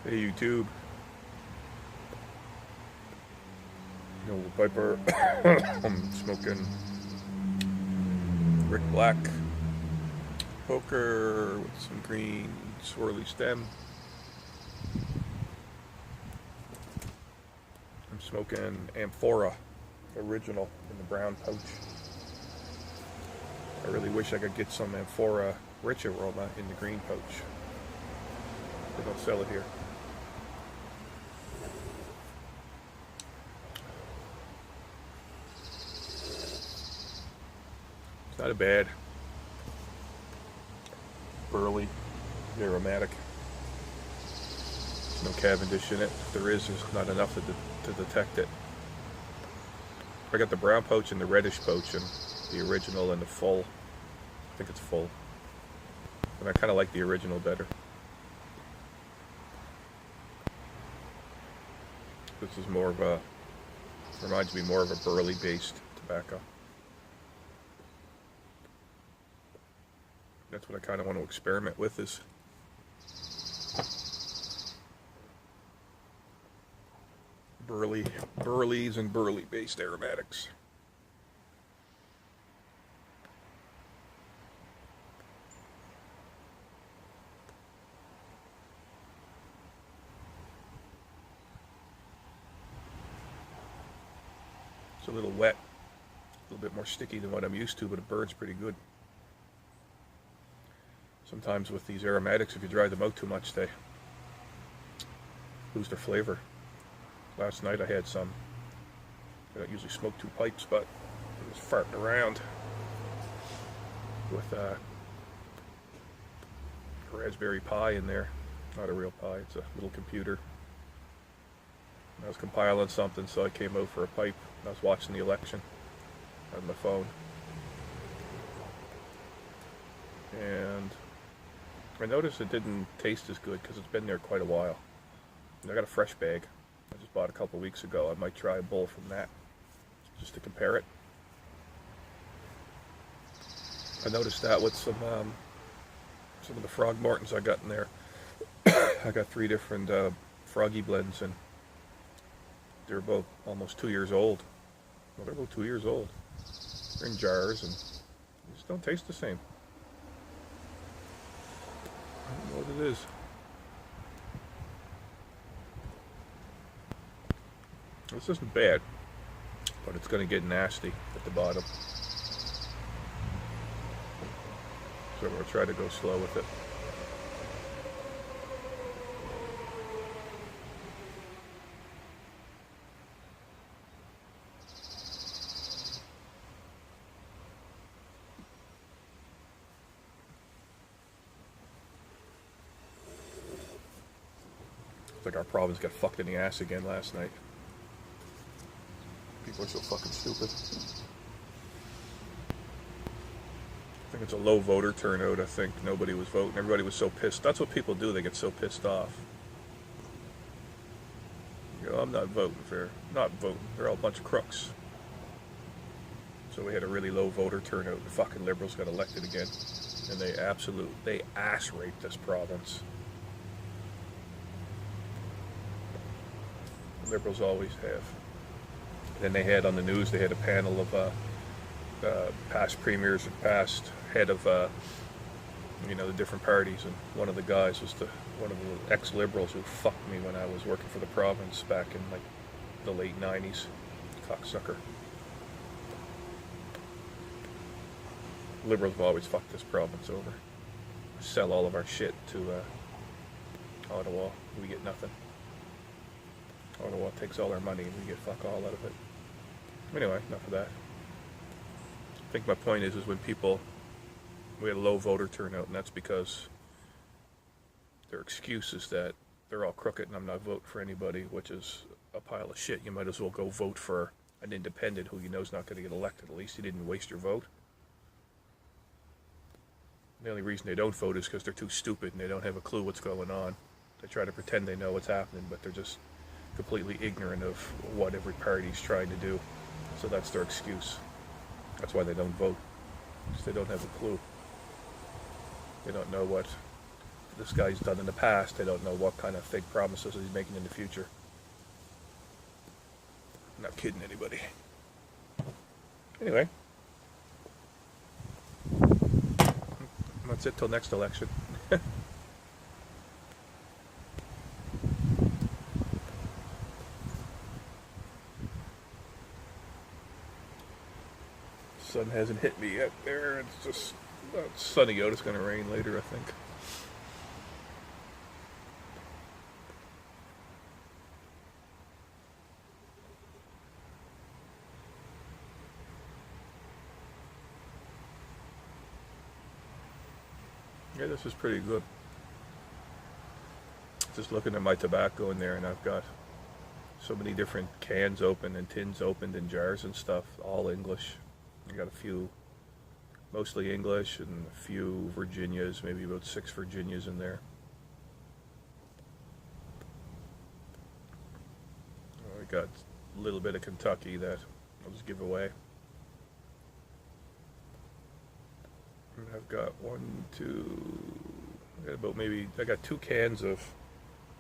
Hey YouTube, old Piper. I'm smoking Rick Black poker with some green swirly stem. I'm smoking Amphora original in the brown pouch. I really wish I could get some Amphora rich aroma in the green pouch. They don't sell it here. It's not a bad burly aromatic. There's no Cavendish in it. If there is, there's not enough to detect it. I got the brown pouch and the reddish pouch and the original and the full. I think it's full. And I kind of like the original better. This is more of a, reminds me more of a burley based tobacco. That's what I kind of want to experiment with, is burleys and burley based aromatics. It's a little wet, a little bit more sticky than what I'm used to, but it burns pretty good. Sometimes with these aromatics, if you dry them out too much, they lose their flavor. Last night I had some. I don't usually smoke 2 pipes, but I was farting around with a Raspberry Pi in there. Not a real Pi, it's a little computer. I was compiling something, so I came out for a pipe. I was watching the election on my phone. And I noticed it didn't taste as good because it's been there quite a while. And I got a fresh bag I just bought a couple weeks ago. I might try a bowl from that just to compare it. I noticed that with some of the Frog Mortons I got in there. I got 3 different Froggy blends, and they're both almost 2 years old. Well, they're about 2 years old. They're in jars and they just don't taste the same. I don't know what it is. This isn't bad, but it's going to get nasty at the bottom. So I'm going to try to go slow with it. It's like our province got fucked in the ass again last night. People are so fucking stupid. I think it's a low voter turnout. I think nobody was voting. Everybody was so pissed. That's what people do. They get so pissed off. You know, I'm not voting for. Not voting. They're all a bunch of crooks. So we had a really low voter turnout. The fucking Liberals got elected again. And they ass raped this province. The Liberals always have. Then they had on the news, they had a panel of past premiers and past head of the different parties, and one of the guys was one of the ex-Liberals who fucked me when I was working for the province back in like the late 90s. Cocksucker. Liberals have always fucked this province over. Sell all of our shit to Ottawa. We get nothing. Ottawa takes all our money and we get fuck all out of it. Anyway, enough of that. I think my point is when we had a low voter turnout, and that's because their excuse is that they're all crooked and I'm not voting for anybody, which is a pile of shit. You might as well go vote for an independent who you know is not going to get elected. At least you didn't waste your vote. The only reason they don't vote is because they're too stupid and they don't have a clue what's going on. They try to pretend they know what's happening, but they're just completely ignorant of what every party's trying to do. So that's their excuse. That's why they don't vote, because they don't have a clue. They don't know what this guy's done in the past. I don't know what kind of fake promises he's making in the future. I'm not kidding anybody. Anyway, that's it till next election. Sun hasn't hit me yet there. It's just it's sunny out. It's going to rain later, I think. Yeah, this is pretty good. Just looking at my tobacco in there, and I've got so many different cans open and tins opened and jars and stuff, all English. I got a few mostly English and a few Virginias, maybe about 6 Virginias in there. I got a little bit of Kentucky that I'll just give away. And I've got I got 2 cans of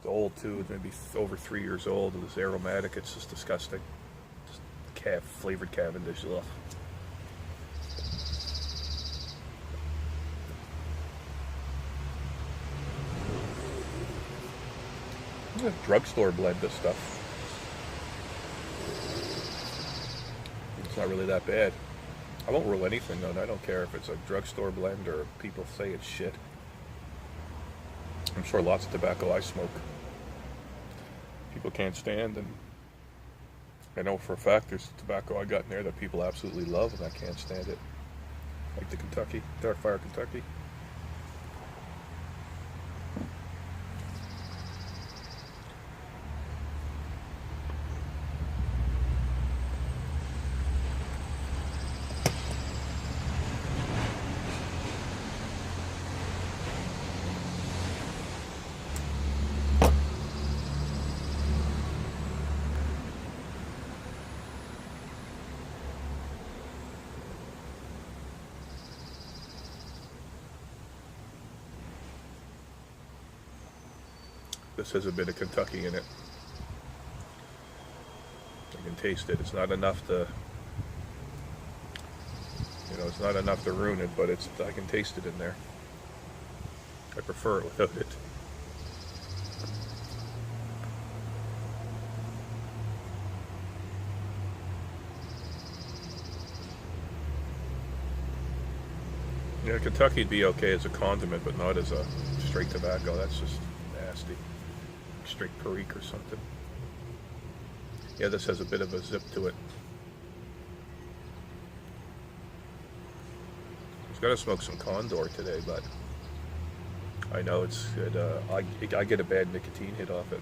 the old too, maybe over 3 years old. It was aromatic. It's just disgusting. Just flavored Cavendish. Ugh. Drugstore blend this stuff. It's not really that bad. I won't rule anything though. I don't care if it's a drugstore blend or people say it's shit. I'm sure lots of tobacco I smoke people can't stand, and I know for a fact there's tobacco I got in there that people absolutely love and I can't stand it. Like the Kentucky, Dark Fire Kentucky. This has a bit of Kentucky in it. I can taste it. It's not enough to, it's not enough to ruin it, but I can taste it in there. I prefer it without it. Yeah, Kentucky'd be okay as a condiment, but not as a straight tobacco. That's just nasty. Straight Perique or something. Yeah, this has a bit of a zip to it. I was gonna smoke some Condor today, but I know I get a bad nicotine hit off it.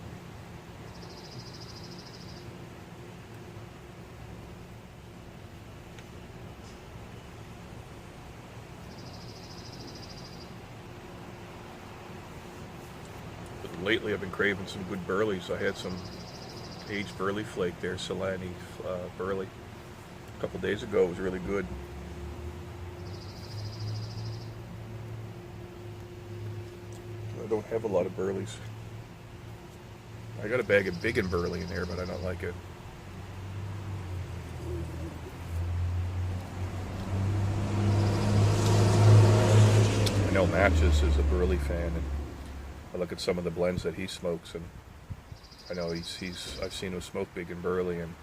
Lately I've been craving some good burleys. I had some aged burley flake there, Solani burley. A couple days ago. It was really good. I don't have a lot of burleys. I got a bag of Big and Burley in there, but I don't like it. I know Matches is a burley fan, and I look at some of the blends that he smokes, and I know I've seen him smoke Big and Burley, and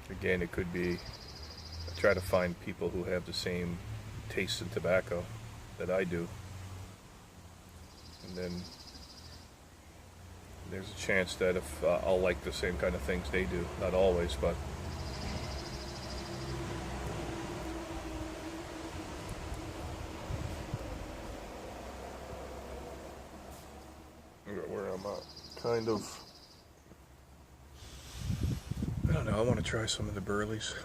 again, it could be, I try to find people who have the same taste in tobacco that I do, and then there's a chance that if I'll like the same kind of things they do. Not always, but where I'm kind of, I don't know, I want to try some of the burleys.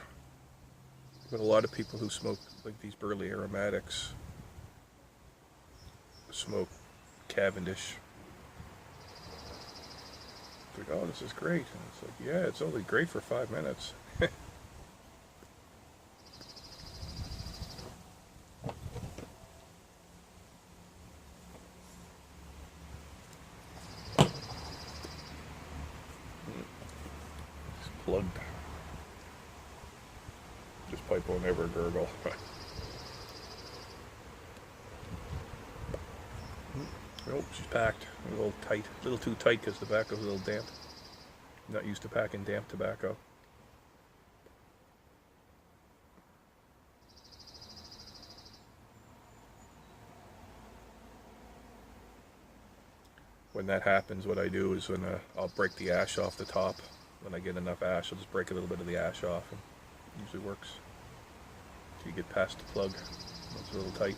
But a lot of people who smoke like these burley aromatics smoke Cavendish. It's like, oh, this is great. And it's like, yeah, it's only great for 5 minutes. plugged. This pipe won't ever gurgle. Nope, she's packed. A little tight. A little too tight because the tobacco's a little damp. I'm not used to packing damp tobacco. When that happens, what I do is I'll break the ash off the top. When I get enough ash, I'll just break a little bit of the ash off, and it usually works. So you get past the plug. It's a little tight.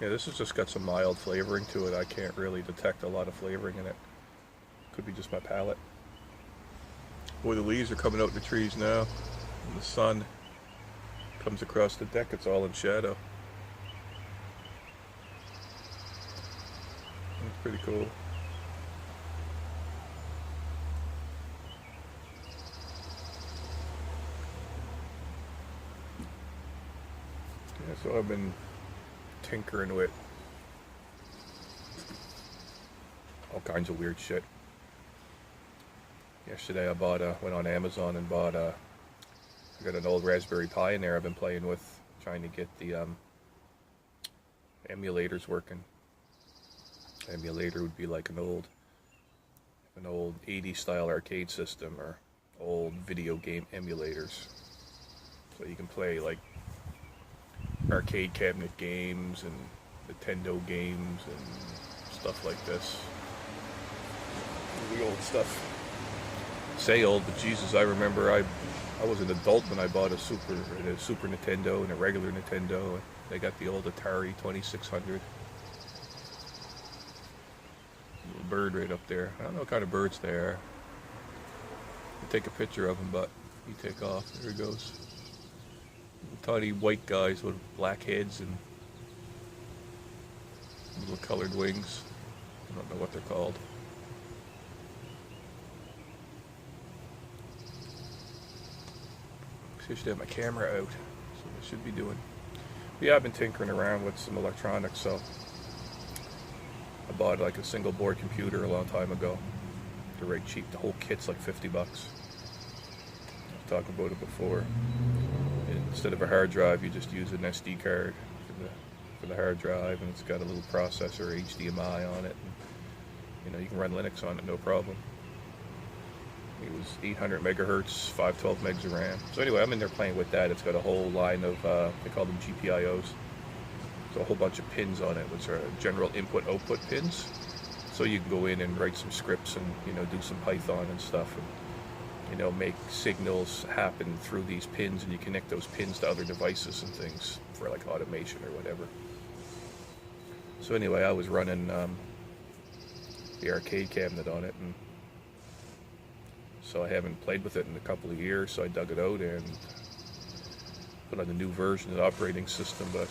Yeah, this has just got some mild flavoring to it. I can't really detect a lot of flavoring in it. Could be just my palate. Boy, the leaves are coming out in the trees now. And the sun comes across the deck, it's all in shadow. It's pretty cool. Yeah, so I've been tinkering with all kinds of weird shit. Yesterday I went on Amazon and bought I got an old Raspberry Pi in there I've been playing with, trying to get the emulators working. Emulator would be like an old 80s style arcade system or old video game emulators. So you can play like arcade cabinet games and Nintendo games and stuff like this. The old stuff. Say old, but Jesus, I remember I was an adult when I bought a Super Nintendo and a regular Nintendo. And they got the old Atari 2600. Little bird right up there. I don't know what kind of birds they are. You take a picture of them, but you take off. There he goes. Tiny white guys with black heads and little colored wings. I don't know what they're called. I should have my camera out, so I should be doing. But yeah, I've been tinkering around with some electronics, so I bought like a single board computer a long time ago. They're right cheap. The whole kit's like $50. I was talking about it before. Instead of a hard drive, you just use an SD card for the hard drive, and it's got a little processor, HDMI on it. And, you can run Linux on it, no problem. It was 800 megahertz, 512 megs of RAM. So anyway, I'm in there playing with that. It's got a whole line of, they call them GPIOs. So a whole bunch of pins on it, which are general input-output pins. So you can go in and write some scripts and, do some Python and stuff. And, make signals happen through these pins, and you connect those pins to other devices and things for like automation or whatever. So anyway, I was running the arcade cabinet on it, and so I haven't played with it in a couple of years, so I dug it out and put on the new version of the operating system, but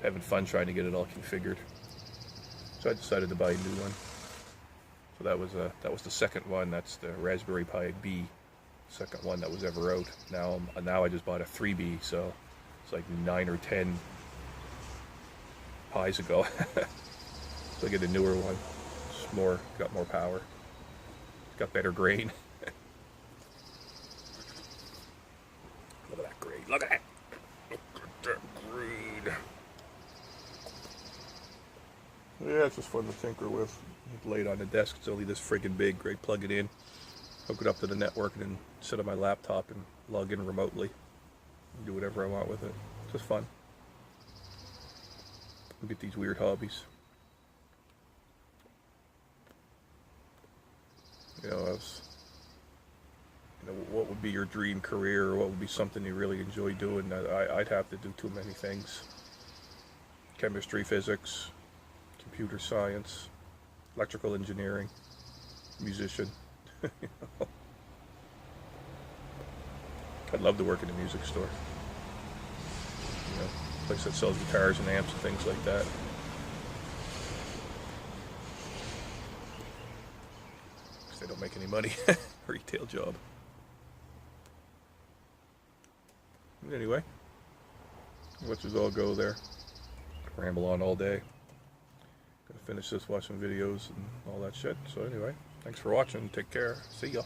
having fun trying to get it all configured. So I decided to buy a new one. So that was the second one. That's the Raspberry Pi B, second one that was ever out. Now I just bought a 3B, so it's like 9 or 10 Pis ago. So I get a newer one. It's got more power. Got better grain. Look at that grain. Look at that. Look at that grain. Yeah, it's just fun to tinker with. Lay it on the desk. It's only this friggin' big. Great. Plug it in, hook it up to the network, and then sit on my laptop and log in remotely. And do whatever I want with it. It's just fun. Look at these weird hobbies. What would be your dream career, or what would be something you really enjoy doing? I'd have to do too many things. Chemistry, physics, computer science, electrical engineering, musician. I'd love to work in a music store. Place that sells guitars and amps and things like that. They don't make any money. Retail job. Anyway, let's just all go there. Ramble on all day. Gotta finish this, watch some videos and all that shit. So anyway, thanks for watching. Take care. See ya.